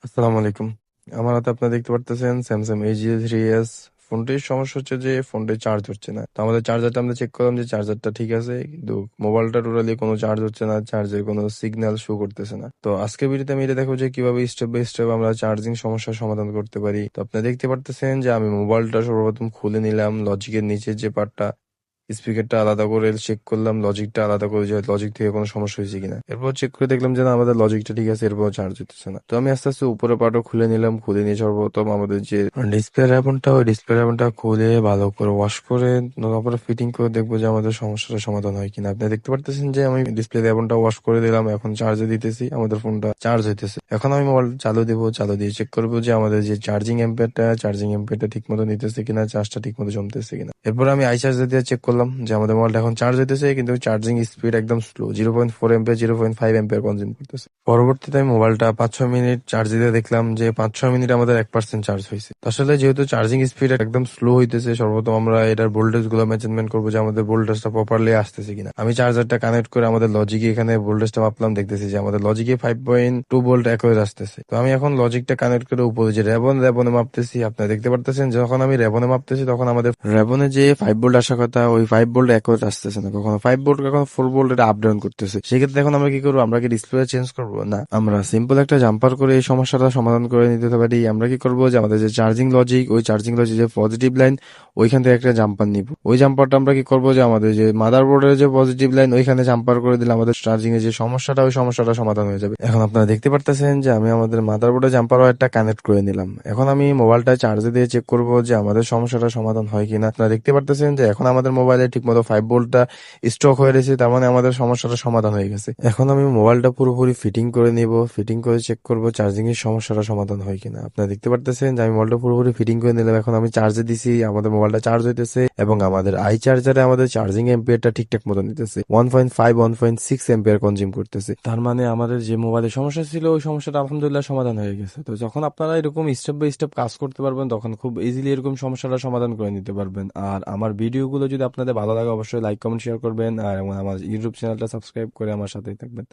আসসালামু আলাইকুম। আমার হাতে আপনারা দেখতে পারতেছেন স্যামসাং AG3s ফোনটির সমস্যা হচ্ছে যে ফোনটি চার্জ হচ্ছে না। তো আমাদের চার্জারটা আমরা চেক করলাম যে চার্জারটা ঠিক আছে, কিন্তু মোবাইলটা টোটালি কোনো চার্জ হচ্ছে না, চার্জের কোনো সিগন্যাল শো করতেছে না। তো আজকের ভিডিওতে আমি এটা দেখাবো যে কিভাবে স্টেপ বাই স্টেপ আমরা চার্জিং সমস্যার সমাধান করতে পারি। তো আপনারা দেখতে পারতেছেন যে আমি মোবাইলটা সর্বপ্রথম খুলে নিলাম, লজিকের নিচের যে পার্টটা স্পিকারটা আলাদা করে চেক করলাম, লজিকটা আলাদা করে যে লজিক থেকে কোনো সমস্যা হয়েছে কিনা। এরপর চেক করে দেখলাম যে না, আমাদের লজিকটা ঠিক আছে, এরপর চার্জ হতেছে না। তো আমি আস্তে আস্তে উপরের পার্টও খুলে নিলাম, খুলে নিয়ে সর্বপ্রথম আমাদের যে ডিসপ্লে র্যাবনটা, ওই ডিসপ্লে র্যাবনটা খুলে ভালো করে ওয়াশ করে তারপরে ফিটিং করে দেখবো যে আমাদের সমস্যাটা সমাধান হয় কিনা। আপনি দেখতে পারতেছেন যে আমি ডিসপ্লে র্যাবনটা ওয়াশ করে দিলাম, এখন চার্জে দিতেছি, আমাদের ফোনটা চার্জ হইতেছে। এখন আমি মোবাইল চালু দেবো, চালু দিয়ে চেক করবো যে আমাদের যে চার্জিং এম্পিয়ারটা ঠিক মতো নিতেছে কিনা, চার্জটা ঠিক মতো জমতেছে কিনা। এরপর আমি চার্জার দিয়ে চেক করলাম যে আমাদের মোবাইলটা এখন চার্জ হইতেছে, কিন্তু চার্জিং স্পিড একদম স্লো, 0.4 এম্পিয়ার 0.5 এম্পিয়ার কনজিউম করতেছে। পরবর্তীতে আমি মোবাইলটা 5-6 মিনিট চার্জ দিতে দেখলাম যে 5-6 মিনিট আমাদের 1% চার্জ হয়েছে। তো আসলে যেহেতু চার্জিং স্পিড একদম স্লো হইতেছে, সর্বপ্রথম আমরা এটার ভোল্টেজ গুলো মেজারমেন্ট করবো যে আমাদের ভোল্টেজটা প্রপারলি আসতেছে কিনা। আমি চার্জারটা কানেক্ট করে আমাদের লজিকে এখানে ভোল্টেজটা মাপলাম, দেখতেছি যে আমাদের লজিকে 5.2 ভোল্ট একই আসতেছে। তো আমি এখন লজিকটা কানেক্ট করে উপরে যে রেবনে মাপতেছি, আপনারা দেখতে পারতেছেন যখন আমি রেবনে মাপতেছি তখন আমাদের রেবনে যে 5 ভোল্ট আসার কথা, ওই 5 ভোল্ট একই আসতেছে না, কখনো 5 ভোল্ট কখনো 4 ভোল্ট, এটা আপ ডাউন করতেছে। সেক্ষেত্রে এখন আমরা কি করবো? আমরা কি ডিসপ্লে চেঞ্জ করবো? না, আমরা সিম্পল একটা জাম্পার করে এই সমস্যাটা সমাধান করে নিতে পারি। আমরা কি করবো যে আমাদের যে চার্জিং লজিক, ওই চার্জিং লজিক যে পজিটিভ লাইন, ওইখান থেকে একটা জাম্পার নিব। ওই জাম্পারটা আমরা কি করবো যে আমাদের যে মাদারবোর্ডের যে পজিটিভ লাইন, ওইখানে জাম্পার করে দিলে আমাদের চার্জিং এর যে সমস্যাটা, ওই সমস্যাটা সমাধান হয়ে যাবে। এখন আপনারা দেখতে পারতেছেন যে আমি আমাদের মাদারবোর্ডে জাম্পার ওয়্যারটা কানেক্ট করে নিলাম। এখন আমি মোবাইলটা চার্জে দিয়ে চেক করবো যে আমাদের সমস্যাটা সমাধান হয় কিনা। আপনারা দেখতে পারতেছেন যে এখন আমাদের মোবাইলে ঠিকমতো 5 ভোল্টটা স্টক হয়ে রয়েছে, তার মানে আমাদের সমস্যাটা সমাধান হয়ে গেছে। এখন আমি মোবাইলটা পুরোপুরি ফিটিং করে নিব, ফিটিং করে চেক করবো চার্জিং এর সমস্যাটা সমাধান হয় কিনা। আপনারা দেখতে পারতেছেন যে আমি মোবাইলটা পুরোপুরি ফিটিং করে নিলাম, এখন আমি চার্জে দিছি, আমাদের মোবাইলটা চার্জ হইতেছে এবং আমাদের চার্জারে আমাদের চার্জিং এম্পিয়ারটা ঠিকঠাক মতো নিতেছে। 1.5-1.6 এম্পিয়ার কনজিউম করতেছে। তার মানে আমাদের যে মোবাইলের সমস্যা ছিল, ওই সমস্যাটা আলহামদুলিল্লাহ সমাধান হয়ে গেছে। তো যখন আপনারা এরকম স্টেপ বাই স্টেপ কাজ করতে পারবেন, তখন খুব ইজিলি এরকম সমস্যাটা সমাধান করে নিতে পারবেন। আর আমার ভিডিওগুলো যদি আপনাদের ভালো লাগে, অবশ্যই লাইক কমেন্ট শেয়ার করবেন, আর আমার ইউটিউব চ্যানেলটা সাবস্ক্রাইব করে আমার সাথেই থাকবেন।